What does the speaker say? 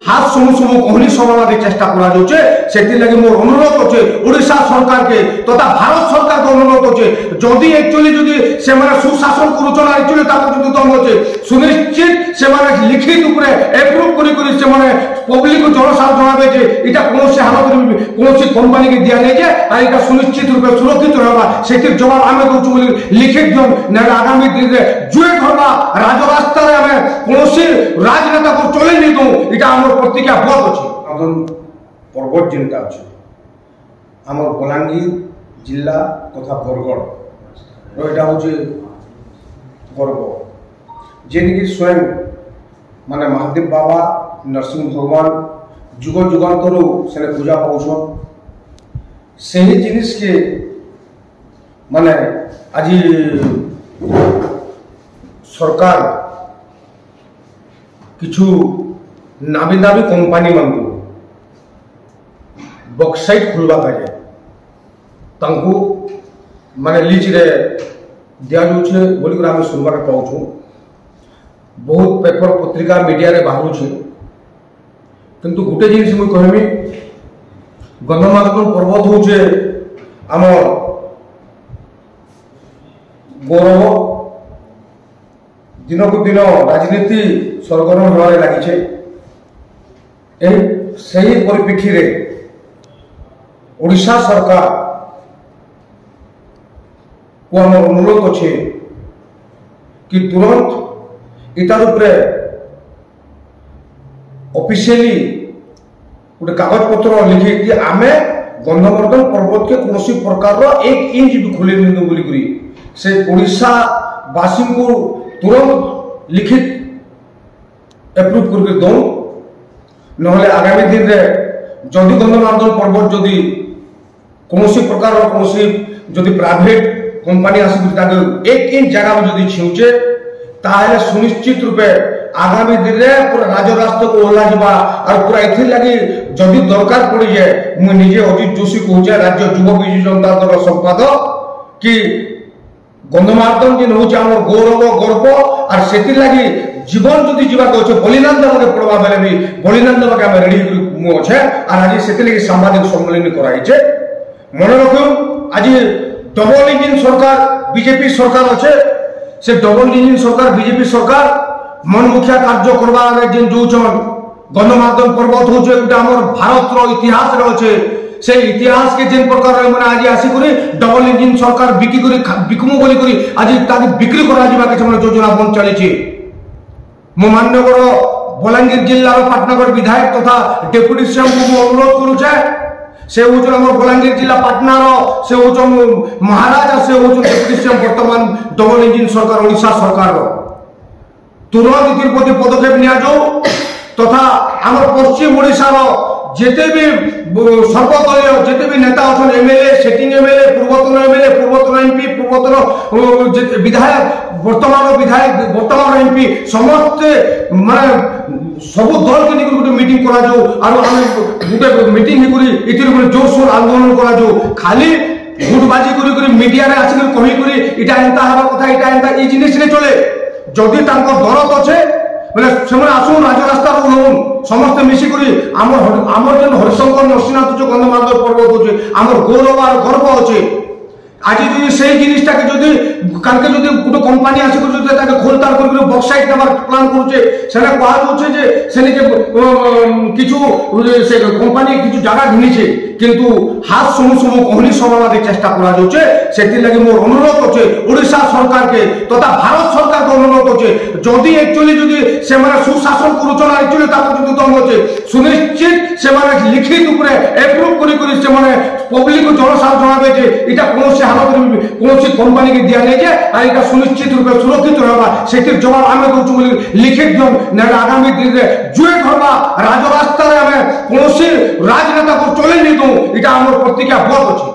हाथ समूह समूह कहनी समाधान चेष्टा करा जाउछे सेति लागि मोर अनुरोध होचे ओडिशा सरकार के तथा भारत सरकार को अनुरोध होचे जदि एक्चुअली जदि से माने सुशासन करूछन एक्चुअली ताको जदि दम होचे सुनिश्चित से माने लिखित ऊपर एप्रूव करी करी से माने पब्लिक को जनसार जणाबे जे इटा कोनोसी हालत रे कोनोसी कंपनी के दिया नै जे आ इटा सुनिश्चित रूप सुरक्षित रहबा सेति जवाब आमे दोछु बोली लिखित दम न आगामी दिन रे जुए करबा राजरास्ता रे आमे कोनोसी राजनेता को चले नै दो इटा हमर प्रतिज्ञा बहुत अछि अपन पर्वत जिनका अछि हमर बलांगीर जिला तथा बरगढ़ एटा होचे गर्व जेनिकी स्वयं माने महादेव बाबा नरसिंह भगवान जुग जुगांतर से पूजा पाउछन से ही जिनिस के माने आज सरकार किछु नामी दामी कंपनी मान बक्साइट खुलवा करे तांको माने लीज रे दिया जाउछे बोली आम सुनबार पाउछु बहुत पेपर पत्रिका मीडिया रे बाहर छे किंतु गोटे जिनिस मुझे कहमी गंधमार्दन पर्वत होचे आम गौरव दिन को दिन राजनीति सरगरम होबारे लागिछे सही परिप्रेक्षी रे ओडिशा सरकार को आम अनुरोध अच्छे कि तुरंत इतार उपरे ऑफिशियली गोटे कागज पत्र लिखी कि आमे गंधमार्दन पर्वत के कौन प्रकार एक इंच भी खोले नहीं बोली से ओडिशा वासी को तुरंत लिखित एप्रूव करके दो नहले आगामी दिन रे जदि गंधमार्दन पर्वत जदि कौन प्रकार कौन जदि प्राइवेट कंपनी आसिक एक इंच जगह में जदि छिउचे ताहले सुनिश्चित रूपे आगामी दिन में पूरा राजरास्ता को ओह्ला जावा और पूरा इथि लगी जदि दरकार पड़ी जाए मु निजे अजित जोशी कहूचे राज्य युवा विजु जनता दल संपादक कि गंधमार्दन दिन होचे हमर गौरव गर्व और सेति लगी जीवन जदि जीवा अच्छे बलिदान देवा पड़वा बेले भी बलिदान देवा आम रेडी मु अच्छे और आज से सांबादिक सम्मेलन कराइछे मन रखुन आज डबल इंजिन सरकार बीजेपी सरकार अच्छे से डबल इंजिन सरकार बीजेपी सरकार मन मुखिया कार्य करवा जेन जोचन गंधमार्दन पर्वत होचे गोटे हमर भारत रो इतिहास रे अच्छे से इतिहास के जेन प्रकार माने आज आसी करी डबल इंजिन सरकार बिकी करी बिकमु बोली करी आज ताके बिक्री करा जिबा के समय योजना बन चली छी मो मान्यवर बलांगीर जिल्ला रो पाटनगर विधायक तथा डेप्यूटी सीएम को अनुरोध करू छे से होचन हमर बलांगीर जिला पाटना रो से होचन महाराज से होचन डेप्यूटी सीएम वर्तमान डबल इंजिन सरकार ओडिशा सरकार रो तुरंत इतिर प्रति पदक्षेप निया जाओ तथा हमर पश्चिम ओडिशा रो जेते भी सर्वदलीय जेते भी नेता अछन एमएलए सेटिंग एमएलए पूर्वतन एमपी पूर्वतन विधायक वर्तमान एमपी समस्त माने सब दल के निकट गोटे मीटिंग करा जाओ और हम गोटे मीटिंग ही करी इतिर गोटे जोरसोर आंदोलन करा जाओ खाली गुटबाजी करी मीडिया रे आसी कहि करी इटा एंता हवा कथा इटा एंता ई जिनिस रे चले जदि तांको दरद अच्छे बोले से आसुन राजरास्ता ओह्लौन समस्ते मिसिकी आमर जेन हरिशंकर नरसिंहनाथ जो गंधमार्दन पर्वत होचे आमर गौरव और गर्व अच्छे आज जदि से जिनिसटा के जदि कालके जदि गोटे कंपनी आसिक जदि ताके खोलतार कर बक्साइट देवार प्लान करूचे सेना कहा जाउछे जे सेने के किछु से कंपनी किछु जगह घिनिछे किंतु हाथ समूह समूह कहनी समाधान चेष्टा करा जाउछे सेति लागि मोर अनुरोध होचे ओडिशा सरकार के तथा भारत सरकार को अनुरोध होचे जदि एक्चुअली जदि से माने सुशासन करूछन एक्चुअली ताको जदि दम होचे सुनिश्चित से माने लिखित ऊपर एप्रूव करी से माने पब्लिक को जनसार जणाबे जे इटा कोनोसी हालत रे कोनोसी कंपनी के दिया नै जे आ इटा सुनिश्चित रूप सुरक्षित रहबा सेति जवाब आमे दोछु बोली लिखित दम न आगामी दिन रे जुए करबा राजरास्ता रे आमे कोनोसी राजनेता को चले नै दो इटा हमर प्रतिज्ञा बहुत अछि।